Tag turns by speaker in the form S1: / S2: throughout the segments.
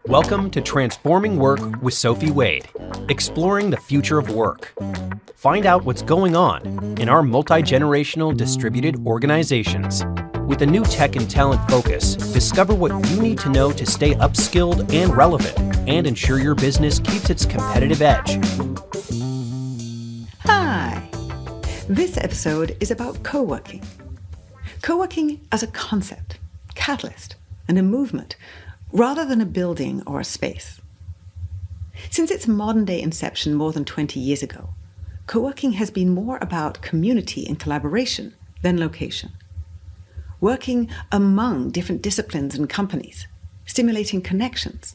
S1: Welcome to Transforming Work with Sophie Wade, exploring the future of work. Find out what's going on in our multi-generational distributed organizations. With a new tech and talent focus, discover what you need to know to stay upskilled and relevant and ensure your business keeps its competitive edge.
S2: Hi! This episode is about co-working. Co-working as a concept, catalyst, and a movement, rather than a building or a space. Since its modern-day inception more than 20 years ago, co-working has been more about community and collaboration than location. Working among different disciplines and companies, stimulating connections,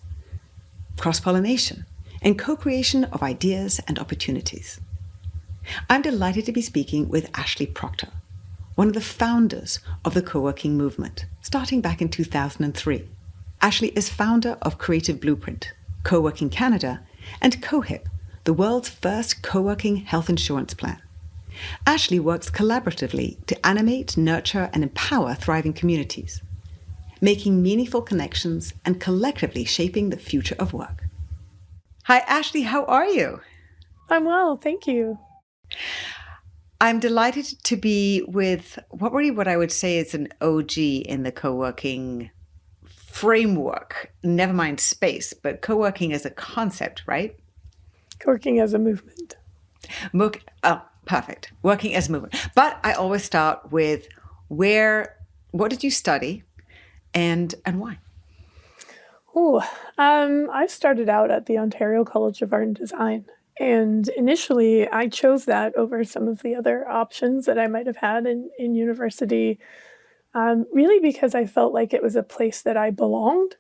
S2: cross-pollination, and co-creation of ideas and opportunities. I'm delighted to be speaking with Ashley Proctor, one of the founders of the co-working movement, starting back in 2003. Ashley is founder of Creative Blueprint, Coworking Canada, and COHIP, the world's first co-working health insurance plan. Ashley works collaboratively to animate, nurture, and empower thriving communities, making meaningful connections and collectively shaping the future of work. Hi, Ashley, how are you?
S3: I'm well, thank you.
S2: I'm delighted to be with what I would say is an OG in the co-working framework, never mind space, but co-working as a concept, right?
S3: Co-working as a movement.
S2: Perfect. Working as a movement. But I always start with what did you study and why?
S3: I started out at the Ontario College of Art and Design. And initially, I chose that over some of the other options that I might have had in university, really because I felt like it was a place that I belonged.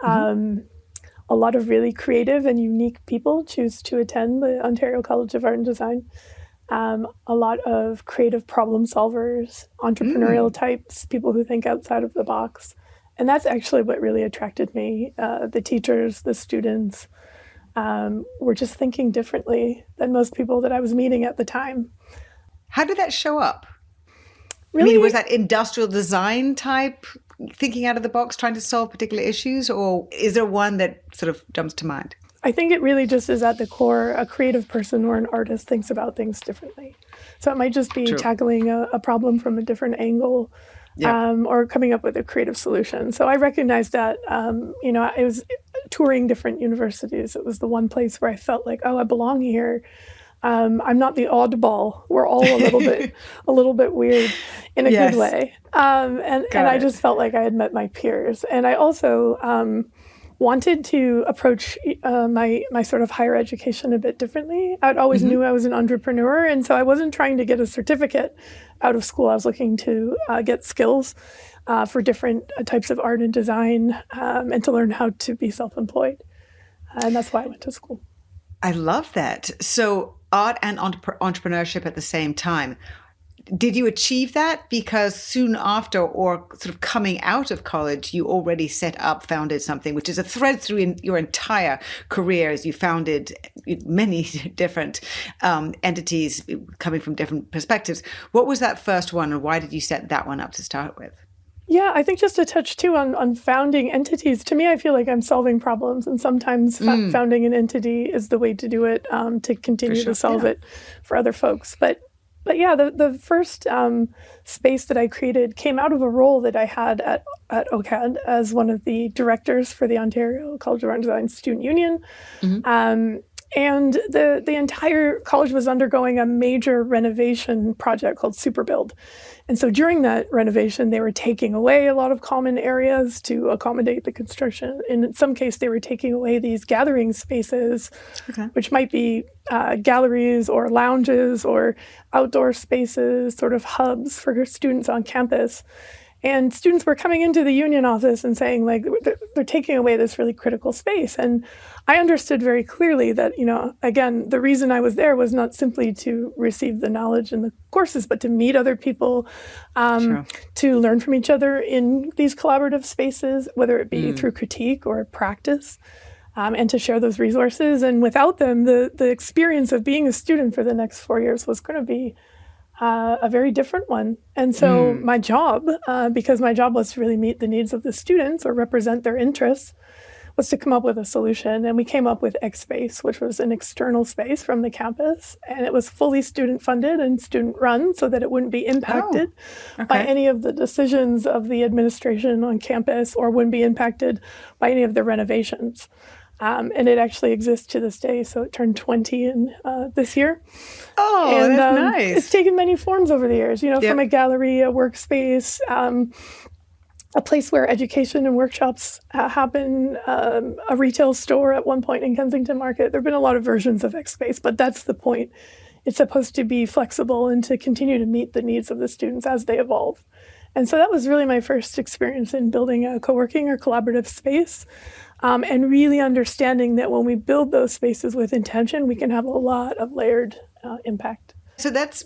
S3: A lot of really creative and unique people choose to attend the Ontario College of Art and Design. A lot of creative problem solvers, entrepreneurial types, people who think outside of the box. And that's actually what really attracted me. The teachers, the students, were just thinking differently than most people that I was meeting at the time.
S2: How did that show up?
S3: Really?
S2: I mean, was that industrial design type, thinking out of the box, trying to solve particular issues, or is there one that sort of jumps to mind?
S3: I think it really just is at the core, a creative person or an artist thinks about things differently. So it might just be tackling a problem from a different angle, or coming up with a creative solution. So I recognized that, I was touring different universities. It was the one place where I felt like, I belong here. I'm not the oddball. We're all a little bit weird in a good way. And I just felt like I had met my peers. And I also wanted to approach my sort of higher education a bit differently. I'd always knew I was an entrepreneur, and so I wasn't trying to get a certificate out of school. I was looking to get skills for different types of art and design, and to learn how to be self-employed. And that's why I went to school.
S2: I love that. So art and entrepreneurship at the same time. Did you achieve that because soon after, or sort of coming out of college, you already founded something, which is a thread through your entire career as you founded many different entities coming from different perspectives. What was that first one, and why did you set that one up to start with?
S3: Yeah, I think just a touch too on founding entities. To me, I feel like I'm solving problems, and sometimes founding an entity is the way to do it, to continue to solve it for other folks. But yeah, the first space that I created came out of a role that I had at OCAD as one of the directors for the Ontario College of Art and Design Student Union. And the entire college was undergoing a major renovation project called Superbuild. And so during that renovation, they were taking away a lot of common areas to accommodate the construction. And in some case, they were taking away these gathering spaces, which might be galleries or lounges or outdoor spaces, sort of hubs for students on campus. And students were coming into the union office and saying, like, they're taking away this really critical space. And I understood very clearly that, again, the reason I was there was not simply to receive the knowledge in the courses, but to meet other people, to learn from each other in these collaborative spaces, whether it be through critique or practice, and to share those resources. And without them, the experience of being a student for the next 4 years was going to be a very different one. And so my job, because my job was to really meet the needs of the students or represent their interests, was to come up with a solution. And we came up with X Space, which was an external space from the campus. And it was fully student funded and student run so that it wouldn't be impacted by any of the decisions of the administration on campus, or wouldn't be impacted by any of the renovations. And it actually exists to this day. So it turned 20 in this year.
S2: Oh,
S3: and,
S2: that's nice.
S3: It's taken many forms over the years, from a gallery, a workspace, a place where education and workshops happen, a retail store at one point in Kensington Market. There have been a lot of versions of X Space, but that's the point. It's supposed to be flexible and to continue to meet the needs of the students as they evolve. And so that was really my first experience in building a co-working or collaborative space, and really understanding that when we build those spaces with intention, we can have a lot of layered impact.
S2: So that's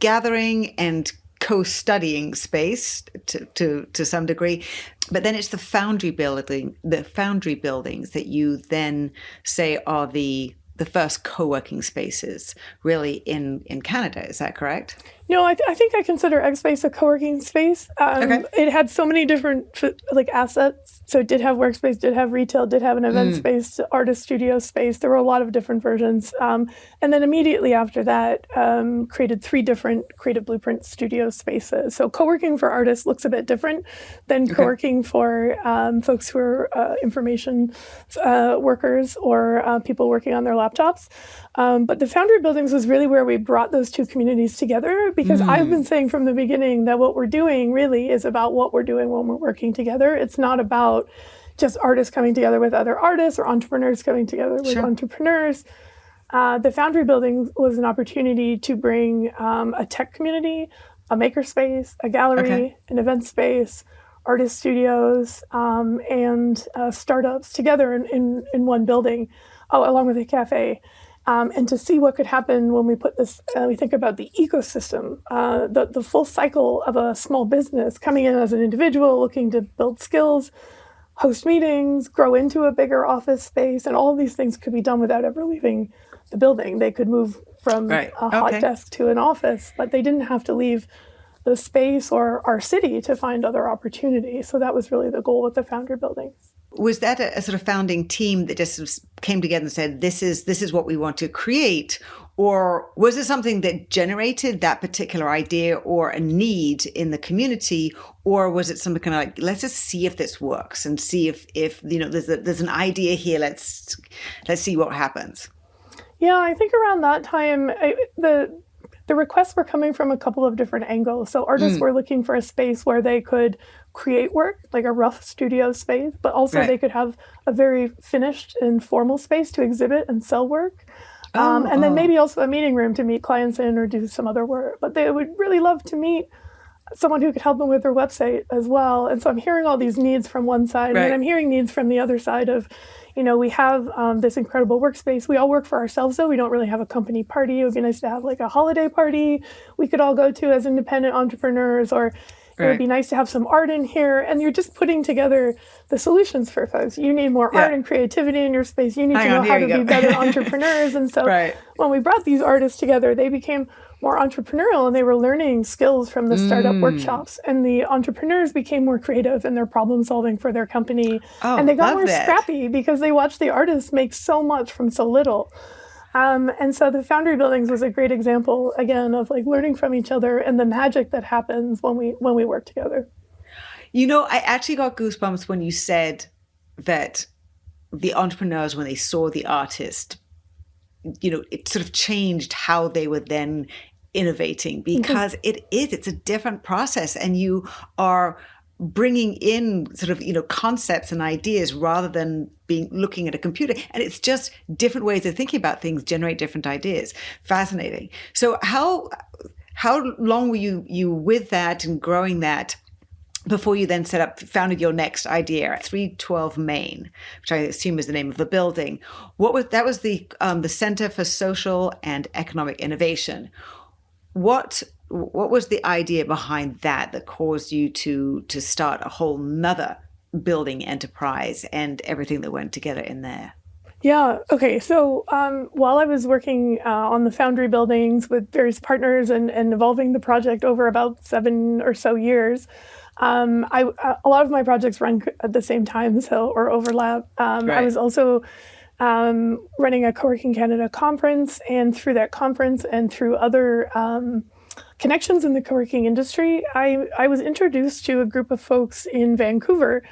S2: gathering and co-studying space to some degree, but then it's the foundry buildings that you then say are the first co-working spaces really in Canada. Is that correct?
S3: No, I think I consider X Space a co-working space. It had so many different assets. So it did have workspace, did have retail, did have an event space, artist studio space. There were a lot of different versions. And then immediately after that, created 3 different Creative Blueprint studio spaces. So co-working for artists looks a bit different than co-working for folks who are information workers or people working on their laptops. But the Foundry Buildings was really where we brought those 2 communities together, because I've been saying from the beginning that what we're doing really is about what we're doing when we're working together. It's not about just artists coming together with other artists or entrepreneurs coming together with entrepreneurs. The Foundry Building was an opportunity to bring a tech community, a makerspace, a gallery, an event space, artist studios, and startups together in one building, along with a cafe. And to see what could happen when we put this, we think about the ecosystem, the full cycle of a small business coming in as an individual, looking to build skills, host meetings, grow into a bigger office space, and all of these things could be done without ever leaving the building. They could move from a hot desk to an office, but they didn't have to leave the space or our city to find other opportunities. So that was really the goal with the Foundry Buildings.
S2: Was that a sort of founding team that just came together and said, this is what we want to create? Or was it something that generated that particular idea or a need in the community? Or was it something kind of like, let's just see if this works and see if there's an idea here, let's see what happens?
S3: Yeah, I think around that time, the requests were coming from a couple of different angles. So artists were looking for a space where they could create work, like a rough studio space, but also they could have a very finished and formal space to exhibit and sell work. And then maybe also a meeting room to meet clients in or do some other work. But they would really love to meet someone who could help them with their website as well. And so I'm hearing all these needs from one side, and then I'm hearing needs from the other side of, we have this incredible workspace. We all work for ourselves, though. We don't really have a company party. It would be nice to have like a holiday party we could all go to as independent entrepreneurs, or it would be nice to have some art in here. And you're just putting together the solutions for folks. You need more art and creativity in your space. You need to know how to be better entrepreneurs. And so when we brought these artists together, they became more entrepreneurial, and they were learning skills from the startup workshops. And the entrepreneurs became more creative in their problem solving for their company. And they got more scrappy because they watched the artists make so much from so little. And so the Foundry Buildings was a great example, again, of like learning from each other and the magic that happens when we work together.
S2: I actually got goosebumps when you said that the entrepreneurs, when they saw the artist, it sort of changed how they were then innovating, because it's a different process, and you are bringing in sort of, concepts and ideas rather than looking at a computer. And it's just different ways of thinking about things generate different ideas. Fascinating. So how long were you with that and growing that before you then founded your next idea at 312 Main, which I assume is the name of the building? That was the Center for Social and Economic Innovation. What was the idea behind that caused you to start a whole nother building enterprise and everything that went together in there?
S3: Yeah. Okay. So while I was working on the Foundry Buildings with various partners and evolving the project over about 7 or so years, A lot of my projects run at the same time, or overlap. I was also running a Coworking Canada conference, and through that conference and through other connections in the co-working industry, I was introduced to a group of folks in Vancouver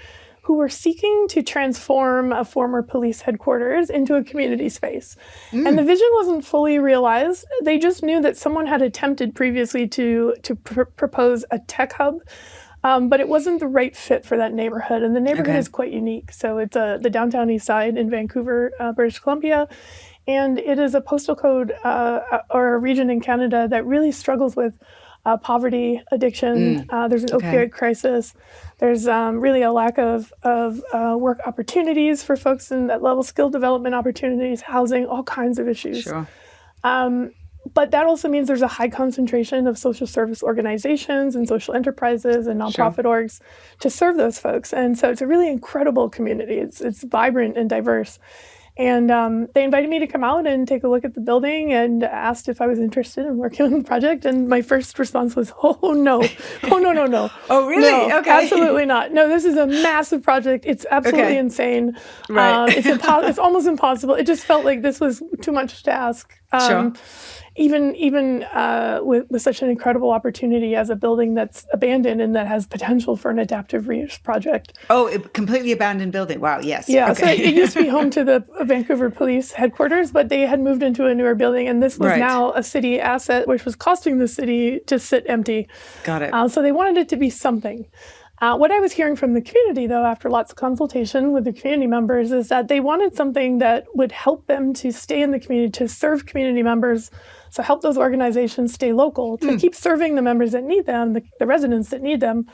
S3: who were seeking to transform a former police headquarters into a community space. And the vision wasn't fully realized. They just knew that someone had attempted previously to propose a tech hub, but it wasn't the right fit for that neighborhood. And the neighborhood is quite unique. So it's the downtown east side in Vancouver, British Columbia. And it is a postal code or a region in Canada that really struggles with poverty, addiction. There's an opioid crisis. There's really a lack of work opportunities for folks in that level, skill development opportunities, housing, all kinds of issues.
S2: Sure.
S3: But that also means there's a high concentration of social service organizations and social enterprises and nonprofit orgs to serve those folks. And so it's a really incredible community. It's vibrant and diverse. And they invited me to come out and take a look at the building and asked if I was interested in working on the project. And my first response was, oh, no. No.
S2: Oh, really?
S3: No,
S2: okay.
S3: Absolutely not. No, this is a massive project. It's absolutely insane.
S2: Right.
S3: It's almost impossible. It just felt like this was too much to ask.
S2: Sure.
S3: Even with such an incredible opportunity as a building that's abandoned and that has potential for an adaptive reuse project.
S2: Oh, a completely abandoned building. Wow, yes.
S3: Yeah,
S2: okay.
S3: So it used to be home to the Vancouver Police headquarters, but they had moved into a newer building, and this was now a city asset, which was costing the city to sit empty.
S2: Got it.
S3: So they wanted it to be something. What I was hearing from the community, though, after lots of consultation with the community members, is that they wanted something that would help them to stay in the community, to serve community members, so help those organizations stay local, to keep serving the members that need them, the residents that need them,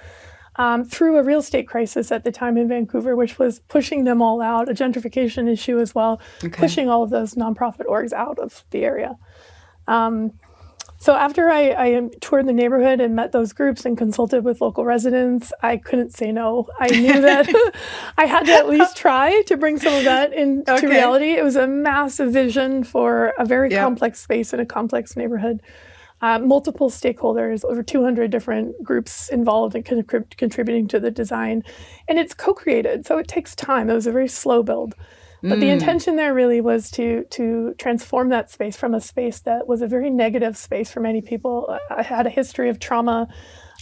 S3: through a real estate crisis at the time in Vancouver, which was pushing them all out, a gentrification issue as well, pushing all of those nonprofit orgs out of the area. So after I toured the neighborhood and met those groups and consulted with local residents, I couldn't say no. I knew that I had to at least try to bring some of that into reality. It was a massive vision for a very complex space in a complex neighborhood. Multiple stakeholders, over 200 different groups involved in contributing to the design. And it's co-created, so it takes time. It was a very slow build. But the intention there really was to transform that space from a space that was a very negative space for many people. I had a history of trauma,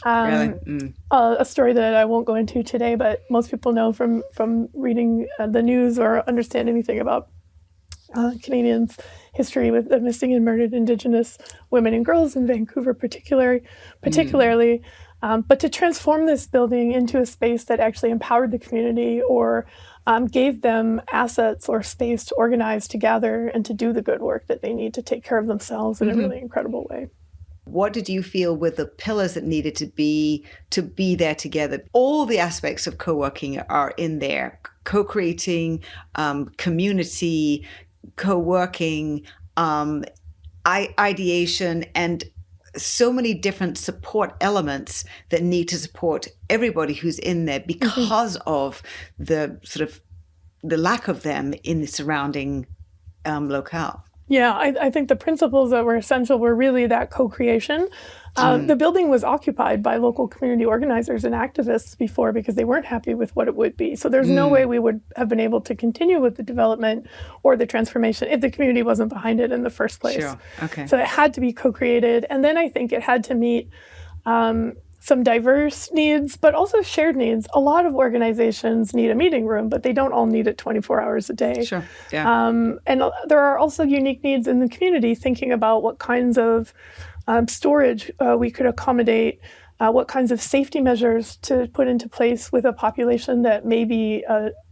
S3: a story that I won't go into today, but most people know from reading the news or understand anything about Canadians' history with the missing and murdered Indigenous women and girls in Vancouver particularly. But to transform this building into a space that actually empowered the community or gave them assets or space to organize, to gather, and to do the good work that they need to take care of themselves in a really incredible way.
S2: What did you feel were the pillars that needed to be there together? All the aspects of co-working are in there. Co-creating, community, co-working, ideation, and so many different support elements that need to support everybody who's in there because of the sort of the lack of them in the surrounding locale.
S3: Yeah, I think the principles that were essential were really that co-creation. The building was occupied by local community organizers and activists before because they weren't happy with what it would be. So there's no way we would have been able to continue with the development or the transformation if the community wasn't behind it in the first place.
S2: Sure. Okay.
S3: So it had to be co-created. And then I think it had to meet some diverse needs, but also shared needs. A lot of organizations need a meeting room, but they don't all need it 24 hours a day.
S2: Sure. Yeah.
S3: And there are also unique needs in the community, thinking about what kinds of storage we could accommodate, what kinds of safety measures to put into place with a population that maybe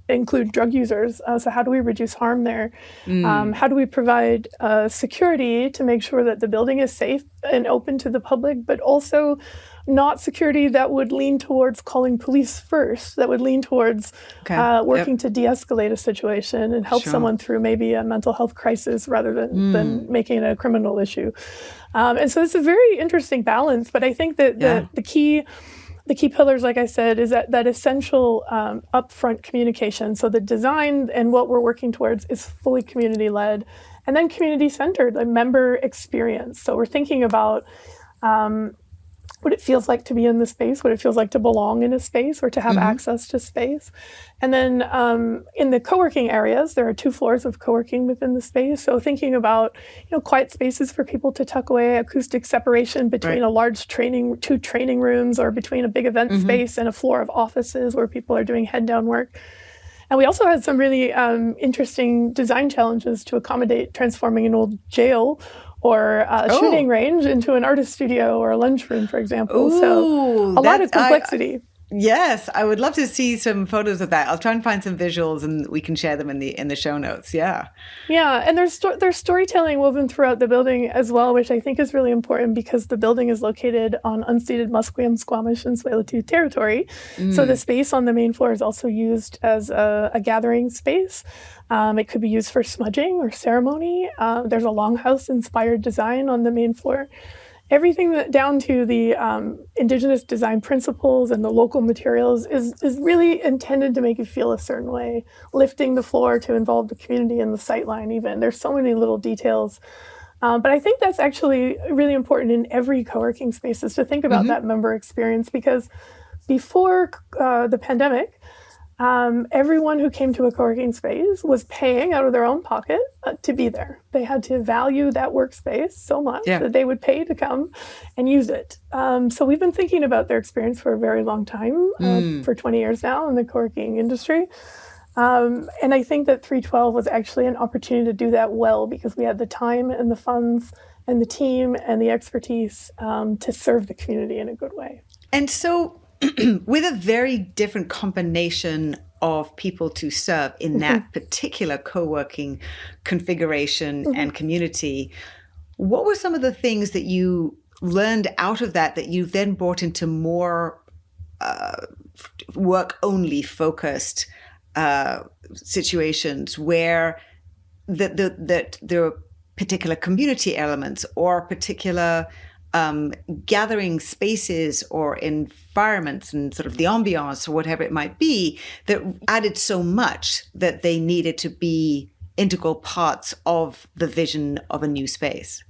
S3: include drug users. So how do we reduce harm there? How do we provide security to make sure that the building is safe and open to the public, but also not security that would lean towards calling police first, that would lean towards working to de-escalate a situation and help someone through maybe a mental health crisis rather than making it a criminal issue. And so it's a very interesting balance, but I think that the key pillars, like I said, is that essential upfront communication. So the design and what we're working towards is fully community-led, and then community-centered, a member experience. So we're thinking about what it feels like to be in the space, what it feels like to belong in a space or to have access to space. And then in the co-working areas, there are 2 floors of co-working within the space. So thinking about, quiet spaces for people to tuck away, acoustic separation between a large 2 training rooms, or between a big event space and a floor of offices where people are doing head down work. And we also had some really interesting design challenges to accommodate transforming an old jail or a shooting range into an artist studio or a lunchroom, for example.
S2: Ooh,
S3: so a lot of complexity.
S2: Yes, I would love to see some photos of that. I'll try and find some visuals, and we can share them in the show notes. Yeah.
S3: Yeah, and there's storytelling woven throughout the building as well, which I think is really important because the building is located on unceded Musqueam, Squamish, and Tsleil-Waututh territory. So the space on the main floor is also used as a gathering space. It could be used for smudging or ceremony. There's a longhouse-inspired design on the main floor. Everything down to the Indigenous design principles and the local materials is really intended to make you feel a certain way, lifting the floor to involve the community and the sightline even. There's so many little details. But I think that's actually really important in every co-working space, is to think about that member experience, because before the pandemic, everyone who came to a co-working space was paying out of their own pocket to be there. They had to value that workspace so much that they would pay to come and use it. So we've been thinking about their experience for a very long time, for 20 years now in the co-working industry. And I think that 312 was actually an opportunity to do that well, because we had the time and the funds and the team and the expertise to serve the community in a good way.
S2: And so with a very different combination of people to serve in that particular co-working configuration and community, what were some of the things that you learned out of that you then brought into more work-only focused situations, where that there are particular community elements or particular gathering spaces or environments and sort of the ambiance or whatever it might be that added so much that they needed to be integral parts of the vision of a new space?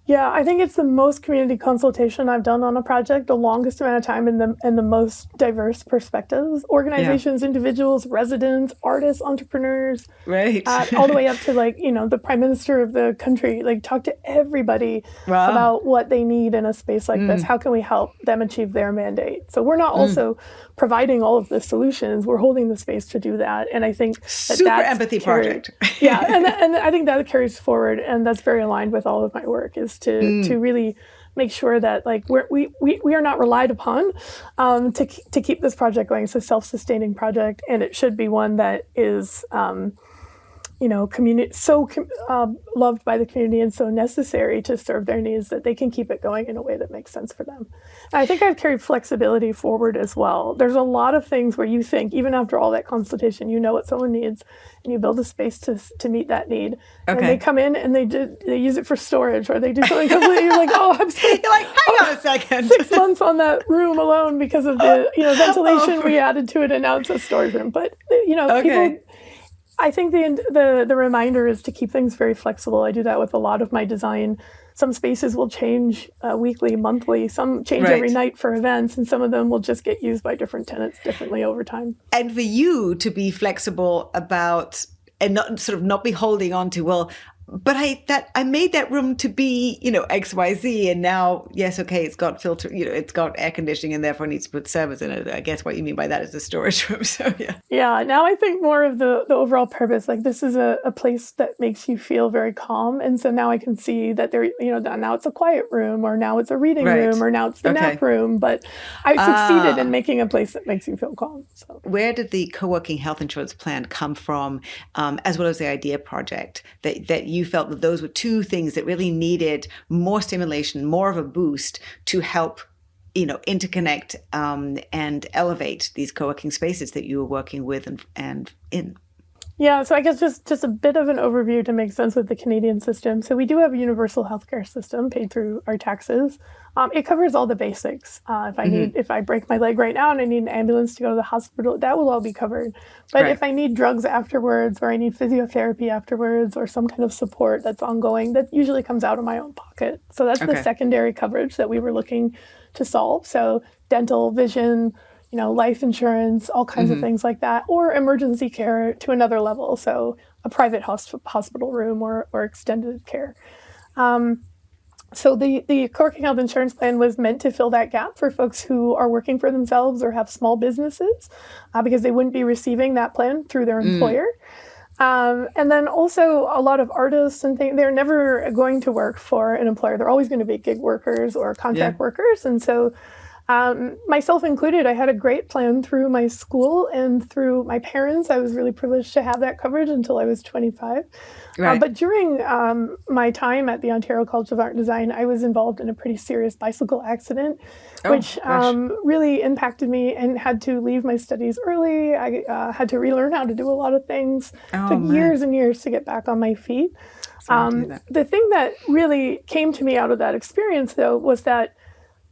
S3: Yeah, I think it's the most community consultation I've done on a project, the longest amount of time, and the most diverse perspectives. Organizations, individuals, residents, artists, entrepreneurs, all the way up to the Prime Minister of the country. Talk to everybody about what they need in a space like this. How can we help them achieve their mandate? So we're not also providing all of the solutions. We're holding the space to do that. And I think that's
S2: empathy project.
S3: Yeah, and I think that carries forward, and that's very aligned with all of my work, is to really make sure that we are not relied upon to keep this project going. It's a self-sustaining project, and it should be one that is loved by the community and so necessary to serve their needs that they can keep it going in a way that makes sense for them. And I think I've carried flexibility forward as well. There's a lot of things where you think, even after all that consultation, you know what someone needs, and you build a space to meet that need. And they come in and they use it for storage, or they do something completely. You're like, I'm spending
S2: hang on a second,
S3: 6 months on that room alone because of the ventilation we added to it, and now it's a storage room. But people. I think the reminder is to keep things very flexible. I do that with a lot of my design. Some spaces will change weekly, monthly. Some change every night for events, and some of them will just get used by different tenants differently over time.
S2: And for you to be flexible about and not be holding on to, but I made that room to be, XYZ, and now, yes, okay, it's got filter, it's got air conditioning and therefore needs to put servers in it. I guess what you mean by that is a storage room. So, yeah.
S3: Yeah, now I think more of the overall purpose, this is a place that makes you feel very calm. And so now I can see that now it's a quiet room, or now it's a reading room, or now it's the nap room. But I succeeded in making a place that makes you feel calm. So,
S2: where did the co-working health insurance plan come from, as well as the idea project, that you felt that those were two things that really needed more stimulation, more of a boost to help, interconnect and elevate these co-working spaces that you were working with and in?
S3: Yeah, so I guess just a bit of an overview to make sense with the Canadian system. So we do have a universal healthcare system paid through our taxes. It covers all the basics. If I break my leg right now and I need an ambulance to go to the hospital, that will all be covered. But
S2: Right.
S3: if I need drugs afterwards, or I need physiotherapy afterwards, or some kind of support that's ongoing, that usually comes out of my own pocket. So that's the
S2: Okay.
S3: secondary coverage that we were looking to solve. So dental, vision, life insurance, all kinds of things like that, or emergency care to another level. So a private hospital room or extended care. So the Coworking Health Insurance Plan was meant to fill that gap for folks who are working for themselves or have small businesses, because they wouldn't be receiving that plan through their employer. And then also a lot of artists and things, they're never going to work for an employer. They're always going to be gig workers or contract workers. And so myself included, I had a great plan through my school and through my parents. I was really privileged to have that coverage until I was 25.
S2: Right.
S3: But during my time at the Ontario College of Art and Design, I was involved in a pretty serious bicycle accident, which really impacted me, and had to leave my studies early. I had to relearn how to do a lot of things. Took years and years to get back on my feet. The thing that really came to me out of that experience, though, was that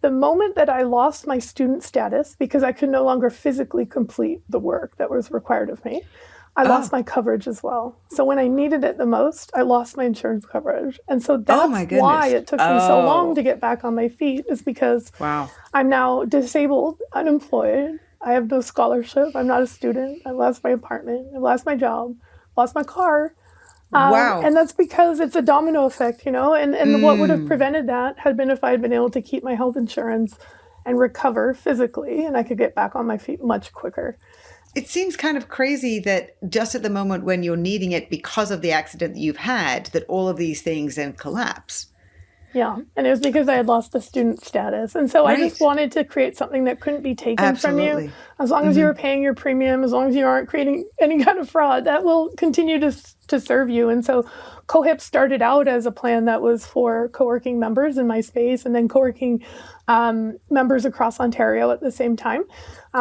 S3: the moment that I lost my student status, because I could no longer physically complete the work that was required of me, I lost my coverage as well. So when I needed it the most, I lost my insurance coverage. And so that's why it took me so long to get back on my feet, is because I'm now disabled, unemployed. I have no scholarship. I'm not a student. I lost my apartment. I lost my job, lost my car. And that's because it's a domino effect, and what would have prevented that had been if I had been able to keep my health insurance and recover physically, and I could get back on my feet much quicker.
S2: It seems kind of crazy that just at the moment when you're needing it because of the accident that you've had, that all of these things then collapse.
S3: Yeah, and it was because I had lost the student status. And so I just wanted to create something that couldn't be taken from you. As long as you were paying your premium, as long as you aren't creating any kind of fraud, that will continue to serve you. And so COHIP started out as a plan that was for co-working members in my space, and then co-working members across Ontario at the same time.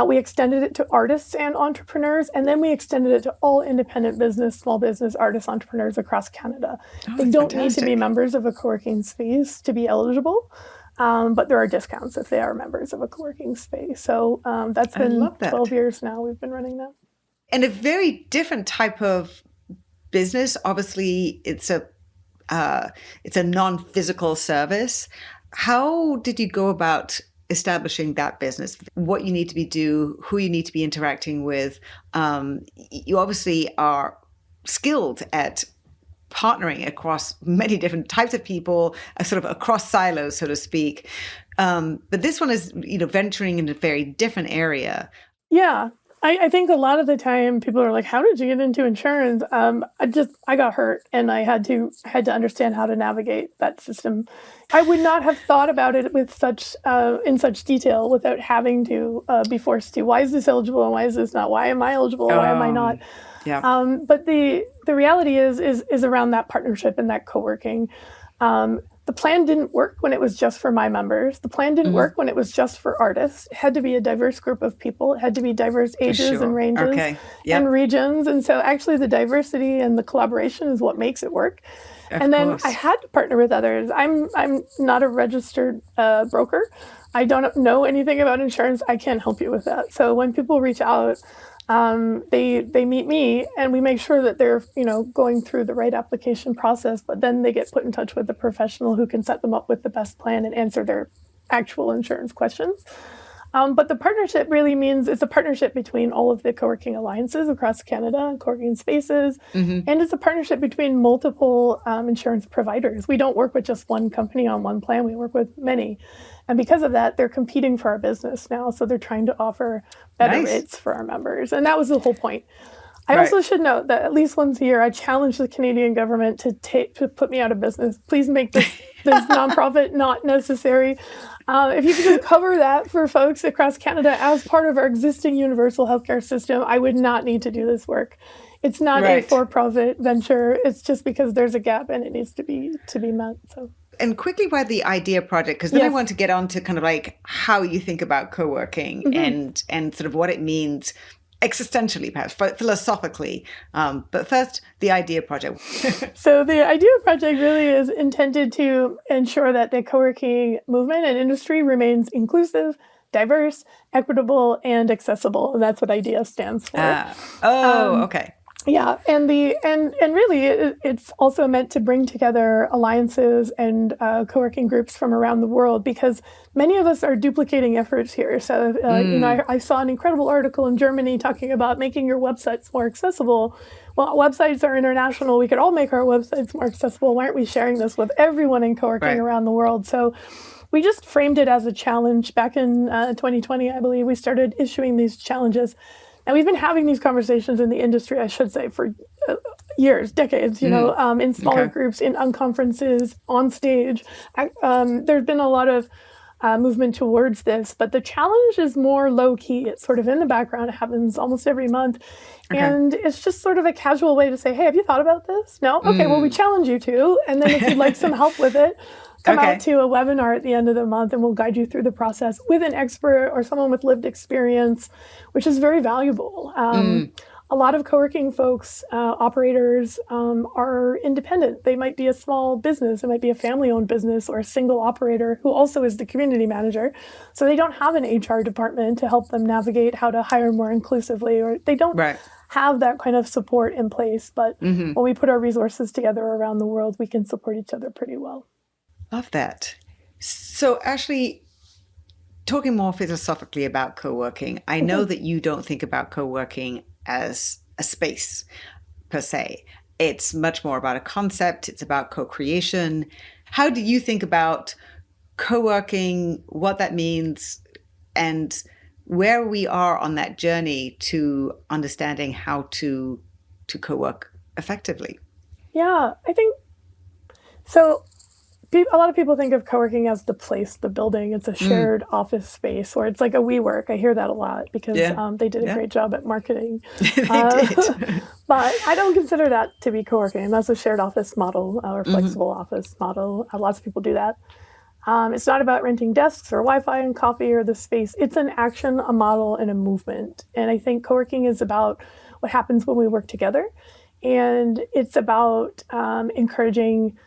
S3: We extended it to artists and entrepreneurs, and then we extended it to all independent business, small business, artists, entrepreneurs across Canada. They don't need to be members of a co-working space to be eligible, but there are discounts if they are members of a co-working space. So that's been 12 years now we've been running that.
S2: And a very different type of business. Obviously, it's a non-physical service. How did you go about establishing that business? What you need to do, who you need to be interacting with? You obviously are skilled at partnering across many different types of people, sort of across silos, so to speak. But this one is, venturing in a very different area.
S3: Yeah. I think a lot of the time people are like, how did you get into insurance? I got hurt, and I had to understand how to navigate that system. I would not have thought about it with in such detail without having to be forced to. Why is this eligible and why is this not? Why am I eligible? Why am I not?
S2: Yeah.
S3: But the reality is around that partnership and that co-working. The plan didn't work when it was just for my members. The plan didn't work when it was just for artists. It had to be a diverse group of people. It had to be diverse ages and ranges and regions. And so actually the diversity and the collaboration is what makes it work. And then I had to partner with others. I'm not a registered broker. I don't know anything about insurance. I can't help you with that. So when people reach out, they meet me, and we make sure that they're going through the right application process, but then they get put in touch with a professional who can set them up with the best plan and answer their actual insurance questions. But the partnership really means it's a partnership between all of the co-working alliances across Canada, co-working spaces, and it's a partnership between multiple insurance providers. We don't work with just one company on one plan. We work with many. And because of that, they're competing for our business now. So they're trying to offer better rates for our members. And that was the whole point. I also should note that at least once a year, I challenge the Canadian government to put me out of business. Please make this nonprofit not necessary. If you could just cover that for folks across Canada as part of our existing universal healthcare system, I would not need to do this work. It's not a for-profit venture. It's just because there's a gap and it needs to be met. So.
S2: And quickly about the idea project, because then I want to get on to kind of like how you think about co-working and sort of what it means existentially, perhaps, philosophically. But first, the IDEA project.
S3: So the IDEA project really is intended to ensure that the co-working movement and industry remains inclusive, diverse, equitable, and accessible. And that's what IDEA stands for.
S2: Okay.
S3: Yeah, and really, it's also meant to bring together alliances and co-working groups from around the world, because many of us are duplicating efforts here. So, I saw an incredible article in Germany talking about making your websites more accessible. Well, websites are international. We could all make our websites more accessible. Why aren't we sharing this with everyone in co-working around the world? So we just framed it as a challenge back in 2020, I believe. We started issuing these challenges. And we've been having these conversations in the industry, I should say, for years, decades, in smaller groups, on conferences, on stage. There's been a lot of movement towards this, but the challenge is more low-key. It's sort of in the background. It happens almost every month. Okay. And it's just sort of a casual way to say, hey, have you thought about this? No? Okay, well, we challenge you to. And then if you'd like some help with it, come out to a webinar at the end of the month and we'll guide you through the process with an expert or someone with lived experience, which is very valuable. A lot of co-working folks, operators, are independent. They might be a small business. It might be a family-owned business or a single operator who also is the community manager. So they don't have an HR department to help them navigate how to hire more inclusively, or they don't have that kind of support in place. But when we put our resources together around the world, we can support each other pretty well.
S2: Love that. So Ashley, talking more philosophically about co-working, I know that you don't think about co-working as a space per se. It's much more about a concept. It's about co-creation. How do you think about co-working, what that means, and where we are on that journey to understanding how to co-work effectively?
S3: Yeah, I think so. A lot of people think of co-working as the place, the building. It's a shared office space, or it's like a WeWork. I hear that a lot because they did a great job at marketing.
S2: They did.
S3: But I don't consider that to be co-working. That's a shared office model or flexible office model. Lots of people do that. It's not about renting desks or Wi-Fi and coffee or the space. It's an action, a model, and a movement. And I think co-working is about what happens when we work together. And it's about encouraging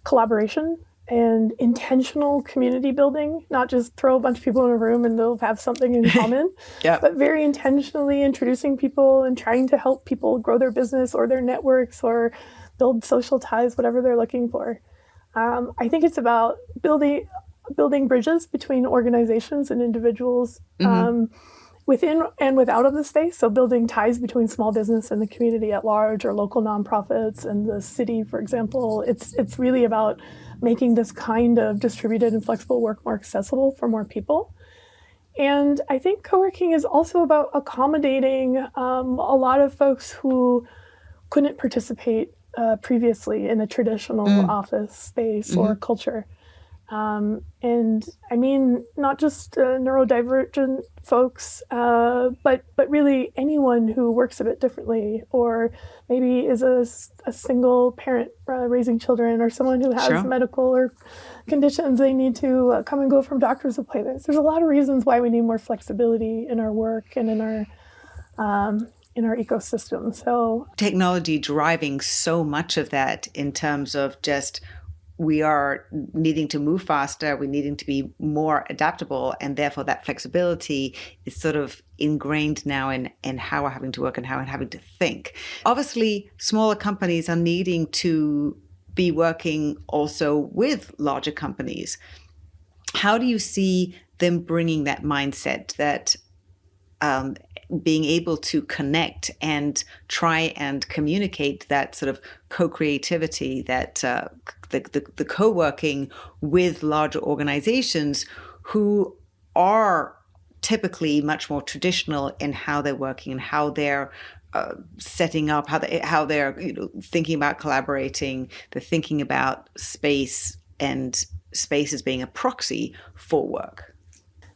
S3: collaboration and intentional community building, not just throw a bunch of people in a room and they'll have something in common, but very intentionally introducing people and trying to help people grow their business or their networks or build social ties, whatever they're looking for. I think it's about building bridges between organizations and individuals within and without of the space. So building ties between small business and the community at large, or local nonprofits and the city, for example. It's really about making this kind of distributed and flexible work more accessible for more people. And I think co-working is also about accommodating a lot of folks who couldn't participate previously in a traditional office space or culture. And I mean, not just neurodivergent folks, but really anyone who works a bit differently, or maybe is a single parent raising children, or someone who has medical or conditions they need to come and go from doctor's appointments. There's a lot of reasons why we need more flexibility in our work and in our ecosystem. So
S2: technology driving so much of that in terms of just we are needing to move faster, we're needing to be more adaptable, and therefore that flexibility is sort of ingrained now in how we're having to work and how we're having to think. Obviously, smaller companies are needing to be working also with larger companies. How do you see them bringing that mindset, that being able to connect and try and communicate that sort of co-creativity, that the co-working with larger organizations who are typically much more traditional in how they're working and how they're setting up, how they're thinking about collaborating, they're thinking about space and space as being a proxy for work?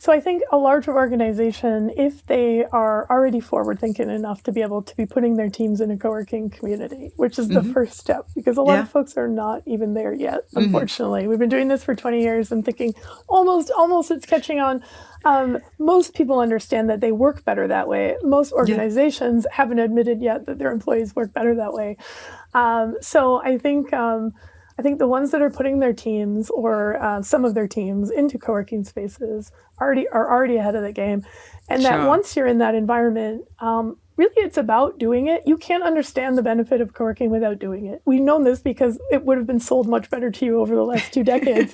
S3: So I think a larger organization, if they are already forward-thinking enough to be able to be putting their teams in a co-working community, which is the first step, because a lot of folks are not even there yet, unfortunately. We've been doing this for 20 years and thinking almost it's catching on. Most people understand that they work better that way. Most organizations haven't admitted yet that their employees work better that way. So I think the ones that are putting their teams or some of their teams into co-working spaces are already ahead of the game. And that once you're in that environment, really it's about doing it. You can't understand the benefit of co-working without doing it. We've known this because it would have been sold much better to you over the last 2 decades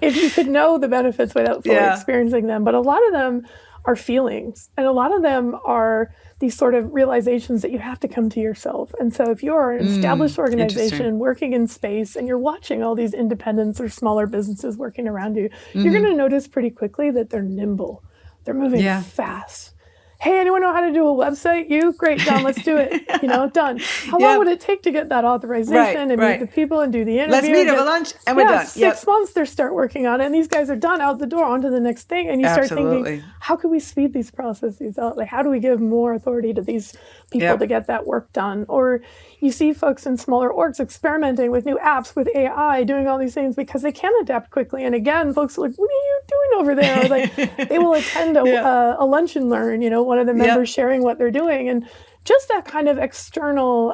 S3: if you could know the benefits without fully experiencing them. But a lot of them are feelings, and a lot of them are these sort of realizations that you have to come to yourself. And so if you're an established organization working in space and you're watching all these independents or smaller businesses working around you, you're going to notice pretty quickly that they're nimble. They're moving fast. Hey, anyone know how to do a website? You? Great, John, let's do it. Done. How long would it take to get that authorization and meet the people and do the interview?
S4: Let's meet over lunch and we're done.
S3: 6 months they start working on it, and these guys are done, out the door, on to the next thing. And you start thinking, how can we speed these processes out? Like, how do we give more authority to these people to get that work done? Or you see folks in smaller orgs experimenting with new apps, with AI, doing all these things because they can adapt quickly. And again, folks are like, what are you doing over there? Or like, they will attend a lunch and learn, one of the members sharing what they're doing. And just that kind of external,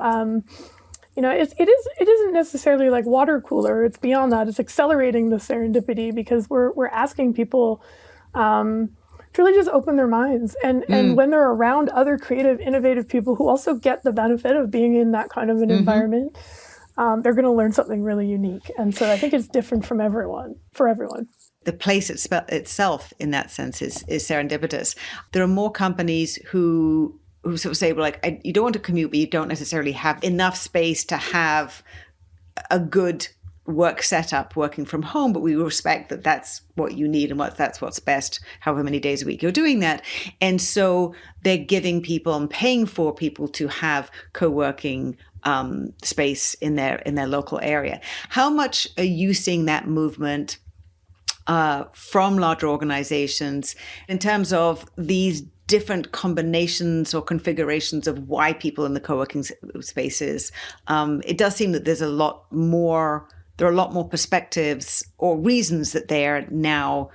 S3: it isn't necessarily like water cooler. It's beyond that. It's accelerating the serendipity because we're asking people to really just open their minds. And when they're around other creative, innovative people who also get the benefit of being in that kind of an environment, they're going to learn something really unique. And so I think it's different for everyone.
S4: The place itself, in that sense, is serendipitous. There are more companies who sort of say, well, like, you don't want to commute, but you don't necessarily have enough space to have a good work setup working from home, but we respect that that's what you need and that's what's best, however many days a week you're doing that. And so they're giving people and paying for people to have co-working space in their local area. How much are you seeing that movement from larger organizations in terms of these different combinations or configurations of why people in the co-working spaces? It does seem that there are a lot more perspectives or reasons that they are now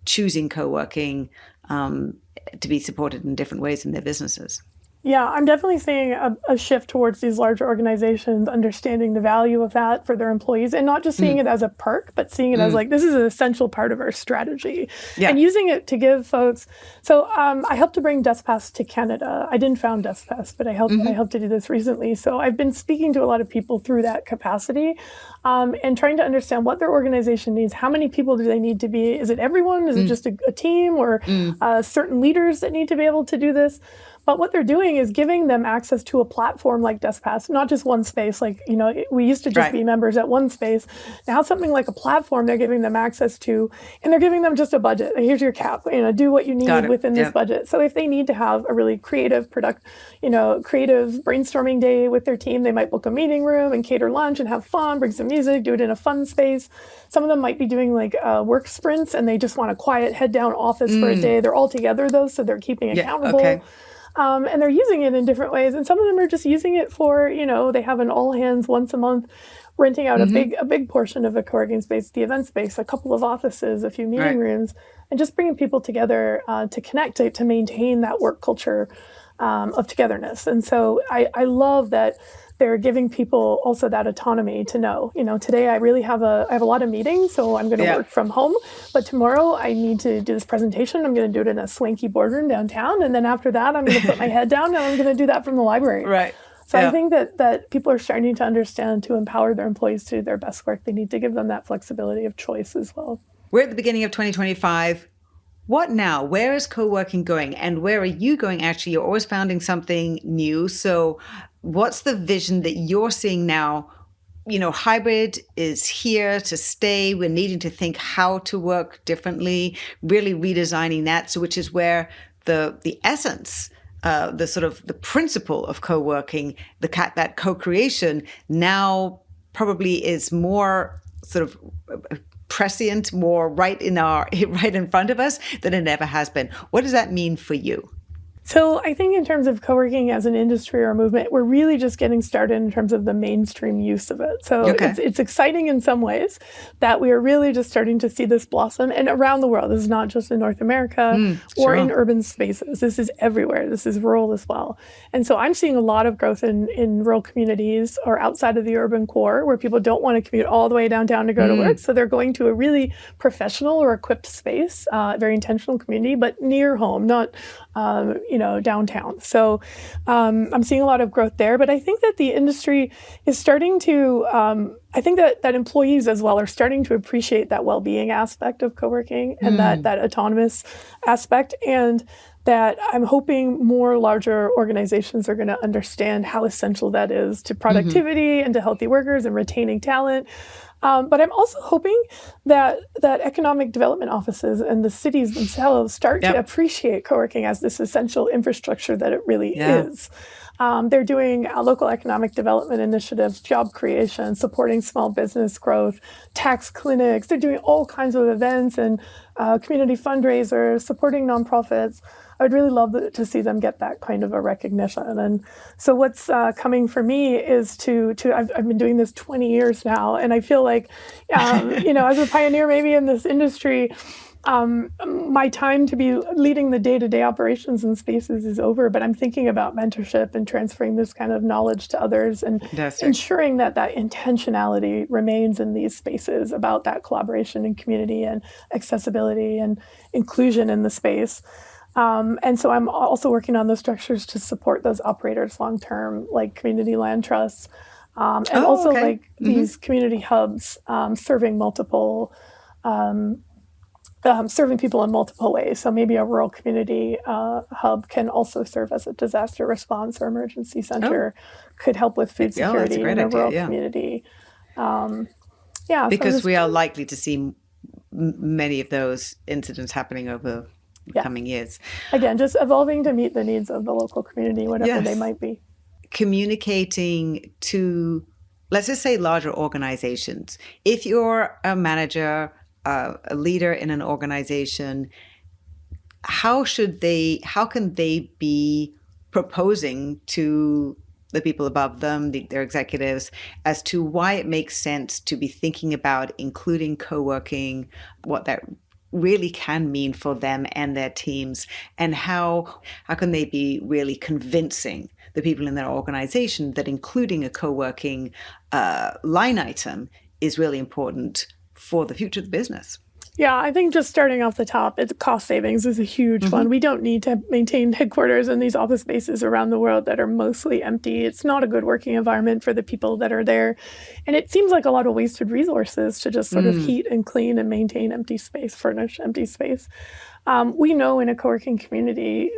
S4: choosing co-working to be supported in different ways in their businesses.
S3: Yeah, I'm definitely seeing a shift towards these larger organizations understanding the value of that for their employees and not just seeing it as a perk, but seeing it as like, this is an essential part of our strategy and using it to give folks. So I helped to bring DeskPass to Canada. I didn't found DeskPass, but I helped to do this recently. So I've been speaking to a lot of people through that capacity and trying to understand what their organization needs. How many people do they need to be? Is it everyone? Is it just a team or certain leaders that need to be able to do this? But what they're doing is giving them access to a platform like DeskPass, not just one space. Like, we used to just be members at one space. Now something like a platform they're giving them access to, and they're giving them just a budget. Here's your cap, do what you need within this budget. So if they need to have a really creative creative brainstorming day with their team, they might book a meeting room and cater lunch and have fun, bring some music, do it in a fun space. Some of them might be doing like work sprints and they just want a quiet head down office for a day. They're all together though, so they're keeping accountable. Okay. And they're using it in different ways. And some of them are just using it for, they have an all hands once a month, renting out a big portion of a co-working space, the event space, a couple of offices, a few meeting rooms, and just bringing people together to connect, to maintain that work culture of togetherness. And so I love that they're giving people also that autonomy to know, today I really have I have a lot of meetings, so I'm going to work from home, but tomorrow I need to do this presentation. I'm going to do it in a swanky boardroom downtown. And then after that, I'm going to put my head down and I'm going to do that from the library. Right. So I think that people are starting to understand, to empower their employees to do their best work, they need to give them that flexibility of choice as well.
S4: We're at the beginning of 2025. What now? Where is co-working going? And where are you going? Actually, you're always founding something new. So what's the vision that you're seeing now? Hybrid is here to stay. We're needing to think how to work differently, really redesigning that. So which is where the essence, the sort of the principle of co-working, that co-creation now probably is more sort of prescient, more right in front of us than it ever has been. What does that mean for you?
S3: So I think in terms of co-working as an industry or movement, we're really just getting started in terms of the mainstream use of it. So it's exciting in some ways that we are really just starting to see this blossom, and around the world. This is not just in North America or in urban spaces. This is everywhere. This is rural as well. And so I'm seeing a lot of growth in rural communities or outside of the urban core where people don't want to commute all the way downtown to go to work. So they're going to a really professional or equipped space, very intentional community, but near home, not downtown. So I'm seeing a lot of growth there. But I think that the industry is starting to, I think that employees as well are starting to appreciate that well-being aspect of co-working and that autonomous aspect. And that I'm hoping more larger organizations are going to understand how essential that is to productivity and to healthy workers and retaining talent. But I'm also hoping that economic development offices and the cities themselves start to appreciate co-working as this essential infrastructure that it really is. They're doing local economic development initiatives, job creation, supporting small business growth, tax clinics. They're doing all kinds of events and community fundraisers, supporting nonprofits. I would really love to see them get that kind of a recognition. And so what's coming for me is I've been doing this 20 years now, and I feel like, as a pioneer maybe in this industry, my time to be leading the day-to-day operations in spaces is over, but I'm thinking about mentorship and transferring this kind of knowledge to others and ensuring that intentionality remains in these spaces about that collaboration and community and accessibility and inclusion in the space. And so I'm also working on the structures to support those operators long-term, like community land trusts, and these community hubs serving multiple serving people in multiple ways. So maybe a rural community hub can also serve as a disaster response or emergency center, could help with food security in a rural community.
S4: Because we are likely to see many of those incidents happening over coming years.
S3: Again, just evolving to meet the needs of the local community, whatever they might be.
S4: Communicating to, let's just say, larger organizations. If you're a manager, a leader in an organization, how can they be proposing to the people above them, their executives, as to why it makes sense to be thinking about including co-working, what that really can mean for them and their teams, and how can they be really convincing the people in their organization that including a co-working line item is really important for the future of the business?
S3: Yeah, I think just starting off the top, it's cost savings is a huge one. We don't need to maintain headquarters in these office spaces around the world that are mostly empty. It's not a good working environment for the people that are there. And it seems like a lot of wasted resources to just sort of heat and clean and maintain empty space, furnish empty space. We know in a co-working community,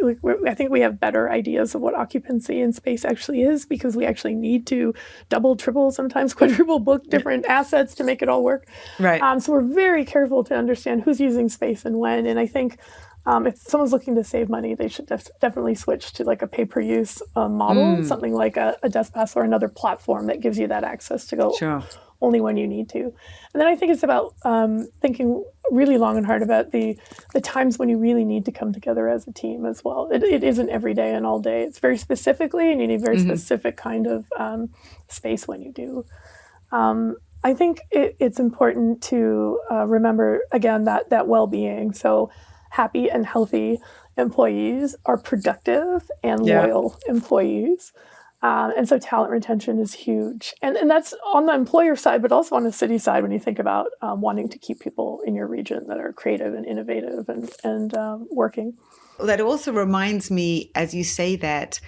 S3: I think we have better ideas of what occupancy in space actually is, because we actually need to double, triple, sometimes quadruple book different assets to make it all work.
S4: Right.
S3: So we're very careful to understand who's using space and when. And I think if someone's looking to save money, they should definitely switch to like a pay-per-use model, something like a DeskPass or another platform that gives you that access to go only when you need to. And then I think it's about thinking really long and hard about the times when you really need to come together as a team as well. It isn't every day and all day. It's very specifically, and you need very specific kind of space when you do. I think it's important to remember, again, that well-being. So happy and healthy employees are productive and loyal employees. And so talent retention is huge. And that's on the employer side, but also on the city side when you think about wanting to keep people in your region that are creative and innovative and working.
S4: Well, that also reminds me, as you say that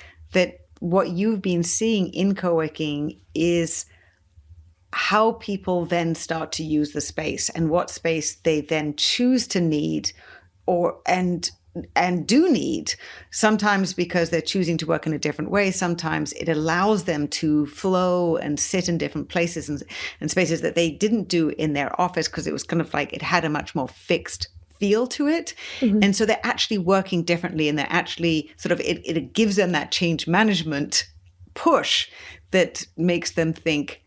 S4: what you've been seeing in co-working is how people then start to use the space and what space they then choose to need and do need, sometimes because they're choosing to work in a different way. Sometimes it allows them to flow and sit in different places and spaces that they didn't do in their office, because it was kind of like it had a much more fixed feel to it. And so they're actually working differently, and they're actually sort of, it gives them that change management push that makes them think,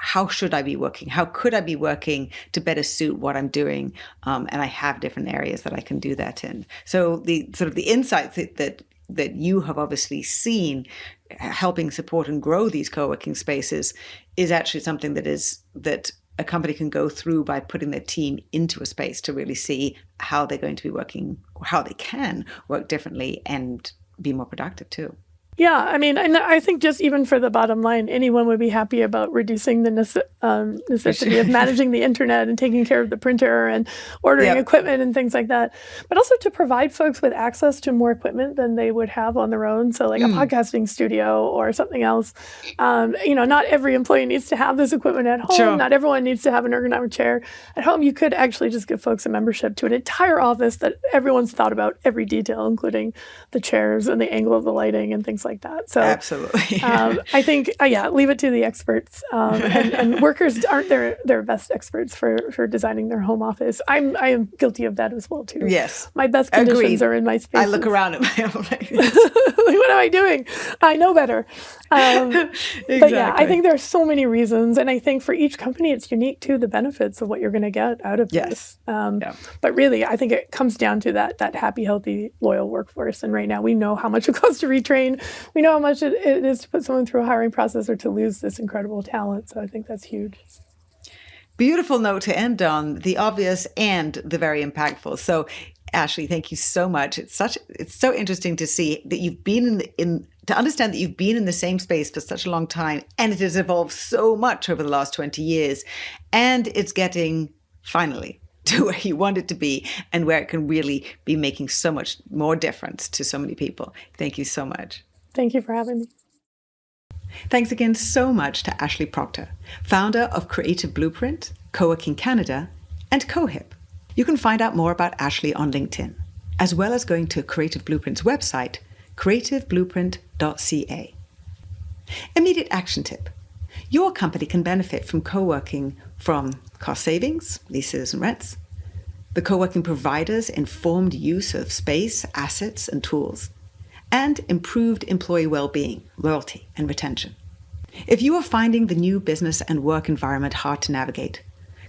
S4: how should I be working? How could I be working to better suit what I'm doing? And I have different areas that I can do that in. So the sort of the insights that you have obviously seen helping support and grow these co-working spaces is actually something that a company can go through by putting their team into a space to really see how they're going to be working, or how they can work differently and be more productive too.
S3: Yeah, I mean, and I think just even for the bottom line, anyone would be happy about reducing the necessity of managing the internet and taking care of the printer and ordering equipment and things like that. But also to provide folks with access to more equipment than they would have on their own. So like a podcasting studio or something else. Not every employee needs to have this equipment at home. Sure. Not everyone needs to have an ergonomic chair at home. You could actually just give folks a membership to an entire office that everyone's thought about every detail, including the chairs and the angle of the lighting and things like that. So
S4: absolutely,
S3: I think leave it to the experts, and workers aren't their best experts for designing their home office. I am guilty of that as well too.
S4: Yes,
S3: my best conditions are in my spaces.
S4: I look around at my own place.
S3: What am I doing? I know better.
S4: Exactly.
S3: But yeah, I think there are so many reasons, and I think for each company it's unique to the benefits of what you're going to get out of this. But really, I think it comes down to that happy, healthy, loyal workforce. And right now, we know how much it costs to retrain. We know how much it is to put someone through a hiring process or to lose this incredible talent. So I think that's huge.
S4: Beautiful note to end on, the obvious and the very impactful. So Ashley, thank you so much. It's so interesting to see that you've been to understand that you've been in the same space for such a long time, and it has evolved so much over the last 20 years, and it's getting finally to where you want it to be and where it can really be making so much more difference to so many people. Thank you so much.
S3: Thank you for having me.
S2: Thanks again so much to Ashley Proctor, founder of Creative Blueprint, Coworking Canada, and COHIP. You can find out more about Ashley on LinkedIn, as well as going to Creative Blueprint's website, creativeblueprint.ca. Immediate action tip. Your company can benefit from co-working from cost savings, leases and rents, the co-working provider's informed use of space, assets and tools, and improved employee well-being, loyalty and retention. If you are finding the new business and work environment hard to navigate,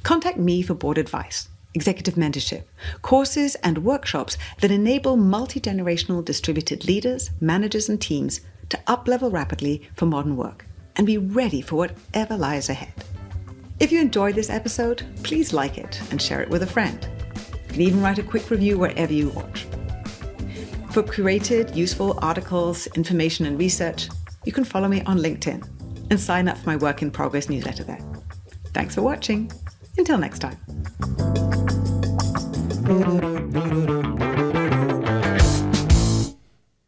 S2: contact me for board advice, executive mentorship, courses and workshops that enable multi-generational distributed leaders, managers and teams to up-level rapidly for modern work and be ready for whatever lies ahead. If you enjoyed this episode, please like it and share it with a friend. You can even write a quick review wherever you watch. For curated, useful articles, information and research, you can follow me on LinkedIn and sign up for my Work in Progress newsletter there. Thanks for watching. Until next time.